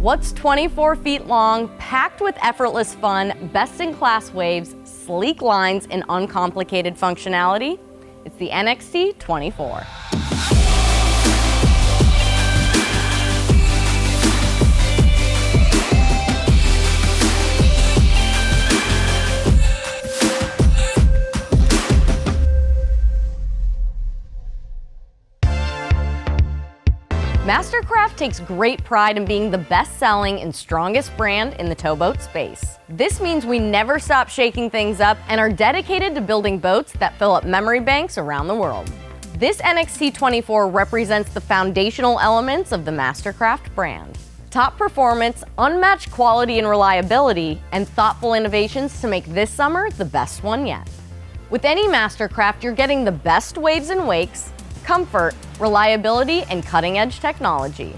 What's 24 feet long, packed with effortless fun, best-in-class waves, sleek lines, and uncomplicated functionality? It's the NXT24. MasterCraft takes great pride in being the best-selling and strongest brand in the towboat space. This means we never stop shaking things up and are dedicated to building boats that fill up memory banks around the world. This NXT24 represents the foundational elements of the MasterCraft brand. Top performance, unmatched quality and reliability, and thoughtful innovations to make this summer the best one yet. With any MasterCraft, you're getting the best waves and wakes, comfort, reliability, and cutting-edge technology.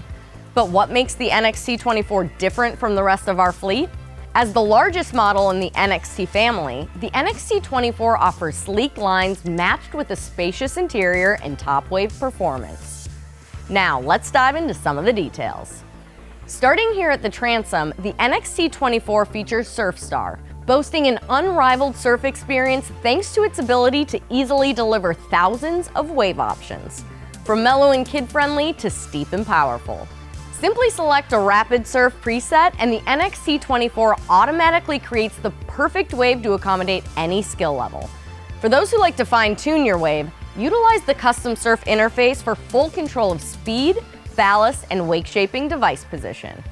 But what makes the NXT24 different from the rest of our fleet? As the largest model in the NXT family, the NXT24 offers sleek lines matched with a spacious interior and top wave performance. Now, let's dive into some of the details. Starting here at the transom, the NXT24 features SurfStar, boasting an unrivaled surf experience thanks to its ability to easily deliver thousands of wave options, from mellow and kid-friendly to steep and powerful. Simply select a rapid surf preset and the NXT24 automatically creates the perfect wave to accommodate any skill level. For those who like to fine-tune your wave, utilize the custom surf interface for full control of speed, ballast, and wake-shaping device position.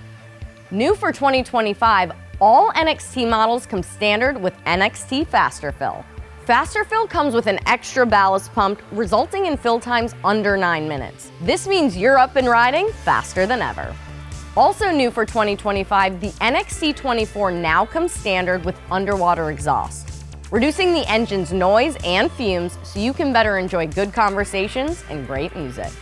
New for 2025, all NXT models come standard with NXT Faster Fill. Faster Fill comes with an extra ballast pump, resulting in fill times under 9 minutes. This means you're up and riding faster than ever. Also new for 2025, the NXT24 now comes standard with underwater exhaust, reducing the engine's noise and fumes so you can better enjoy good conversations and great music.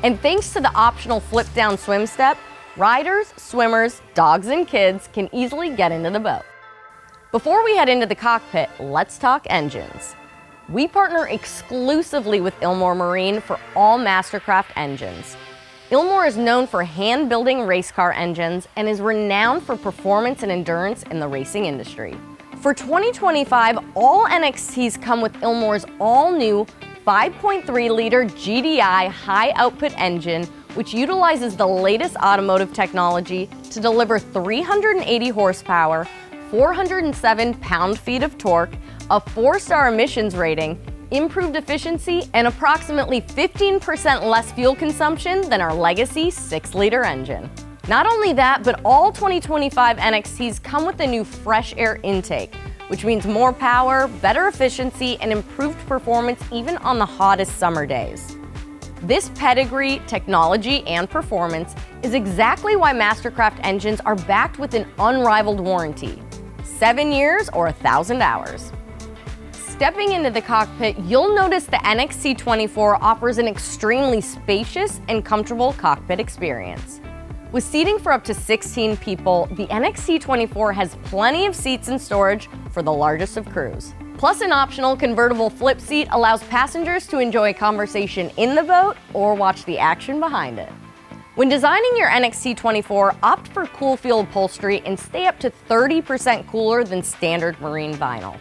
And thanks to the optional flip-down swim step, riders, swimmers, dogs, and kids can easily get into the boat. Before we head into the cockpit, let's talk engines. We partner exclusively with Ilmor Marine for all MasterCraft engines. Ilmor is known for hand-building race car engines and is renowned for performance and endurance in the racing industry. For 2025, all NXTs come with Ilmor's all-new 5.3-liter GDI high-output engine, which utilizes the latest automotive technology to deliver 380 horsepower, 407 pound-feet of torque, a 4-star emissions rating, improved efficiency, and approximately 15% less fuel consumption than our legacy 6-liter engine. Not only that, but all 2025 NXTs come with a new fresh air intake, which means more power, better efficiency, and improved performance even on the hottest summer days. This pedigree, technology, and performance is exactly why MasterCraft engines are backed with an unrivaled warranty, 7 years or 1,000 hours. Stepping into the cockpit, you'll notice the NXT24 offers an extremely spacious and comfortable cockpit experience. With seating for up to 16 people, the NXT24 has plenty of seats and storage for the largest of crews. Plus, an optional convertible flip seat allows passengers to enjoy a conversation in the boat or watch the action behind it. When designing your NXT24, opt for cool feel upholstery and stay up to 30% cooler than standard marine vinyl.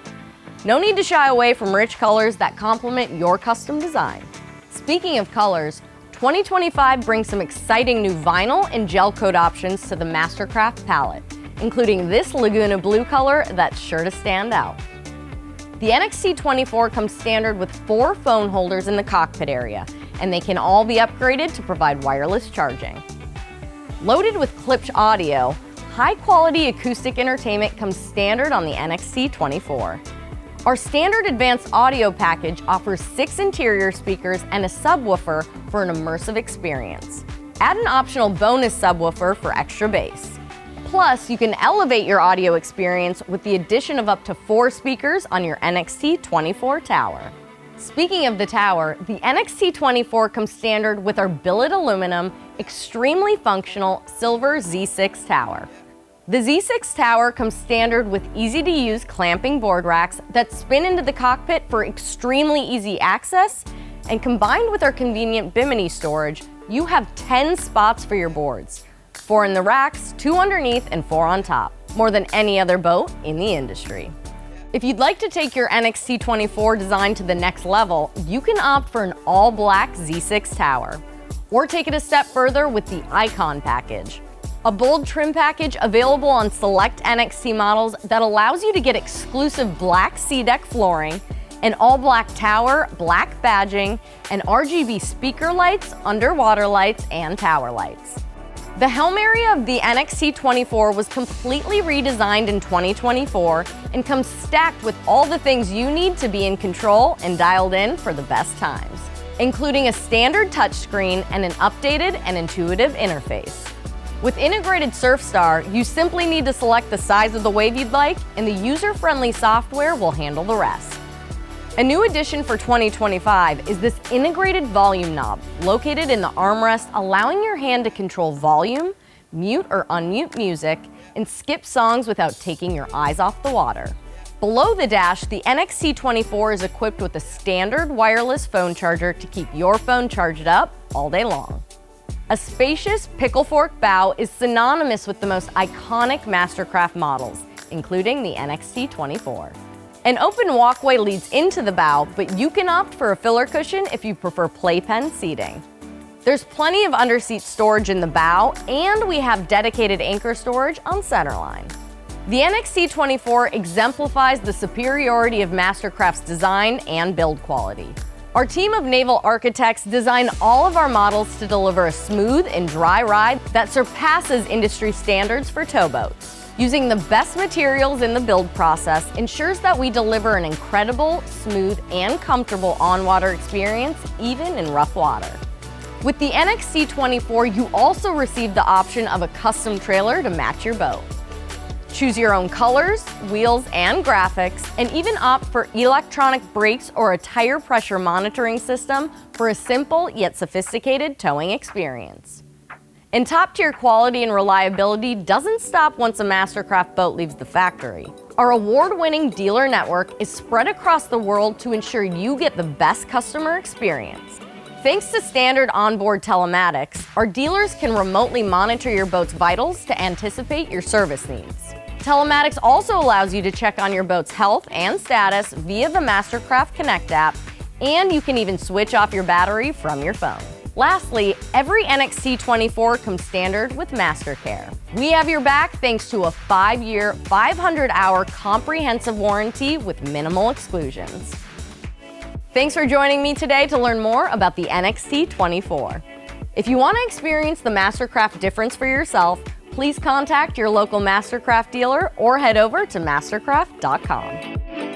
No need to shy away from rich colors that complement your custom design. Speaking of colors, 2025 brings some exciting new vinyl and gel coat options to the MasterCraft palette, including this Laguna Blue color that's sure to stand out. The NXT24 comes standard with 4 phone holders in the cockpit area, and they can all be upgraded to provide wireless charging. Loaded with Klipsch audio, high-quality acoustic entertainment comes standard on the NXT24. Our standard advanced audio package offers 6 interior speakers and a subwoofer for an immersive experience. Add an optional bonus subwoofer for extra bass. Plus, you can elevate your audio experience with the addition of up to 4 speakers on your NXT24 tower. Speaking of the tower, the NXT24 comes standard with our billet aluminum, extremely functional silver Z6 tower. The Z6 tower comes standard with easy-to-use clamping board racks that spin into the cockpit for extremely easy access, and combined with our convenient bimini storage, you have 10 spots for your boards. 4 in the racks, 2 underneath, and 4 on top. More than any other boat in the industry. If you'd like to take your NXT24 design to the next level, you can opt for an all-black Z6 tower. Or take it a step further with the Icon package, a bold trim package available on select NXT models that allows you to get exclusive black C-deck flooring, an all-black tower, black badging, and RGB speaker lights, underwater lights, and tower lights. The helm area of the NXT24 was completely redesigned in 2024 and comes stacked with all the things you need to be in control and dialed in for the best times, including a standard touchscreen and an updated and intuitive interface. With integrated SurfStar, you simply need to select the size of the wave you'd like, and the user-friendly software will handle the rest. A new addition for 2025 is this integrated volume knob located in the armrest, allowing your hand to control volume, mute or unmute music, and skip songs without taking your eyes off the water. Below the dash, the NXT24 is equipped with a standard wireless phone charger to keep your phone charged up all day long. A spacious pickle fork bow is synonymous with the most iconic MasterCraft models, including the NXT24. An open walkway leads into the bow, but you can opt for a filler cushion if you prefer playpen seating. There's plenty of underseat storage in the bow, and we have dedicated anchor storage on centerline. The NXT24 exemplifies the superiority of MasterCraft's design and build quality. Our team of naval architects design all of our models to deliver a smooth and dry ride that surpasses industry standards for towboats. Using the best materials in the build process ensures that we deliver an incredible, smooth, and comfortable on-water experience, even in rough water. With the NXT24, you also receive the option of a custom trailer to match your boat. Choose your own colors, wheels, and graphics, and even opt for electronic brakes or a tire pressure monitoring system for a simple yet sophisticated towing experience. And top-tier quality and reliability doesn't stop once a MasterCraft boat leaves the factory. Our award-winning dealer network is spread across the world to ensure you get the best customer experience. Thanks to standard onboard telematics, our dealers can remotely monitor your boat's vitals to anticipate your service needs. Telematics also allows you to check on your boat's health and status via the MasterCraft Connect app, and you can even switch off your battery from your phone. Lastly, every NXT24 comes standard with MasterCare. We have your back thanks to a 5-year, 500-hour comprehensive warranty with minimal exclusions. Thanks for joining me today to learn more about the NXT24. If you want to experience the MasterCraft difference for yourself, please contact your local MasterCraft dealer or head over to mastercraft.com.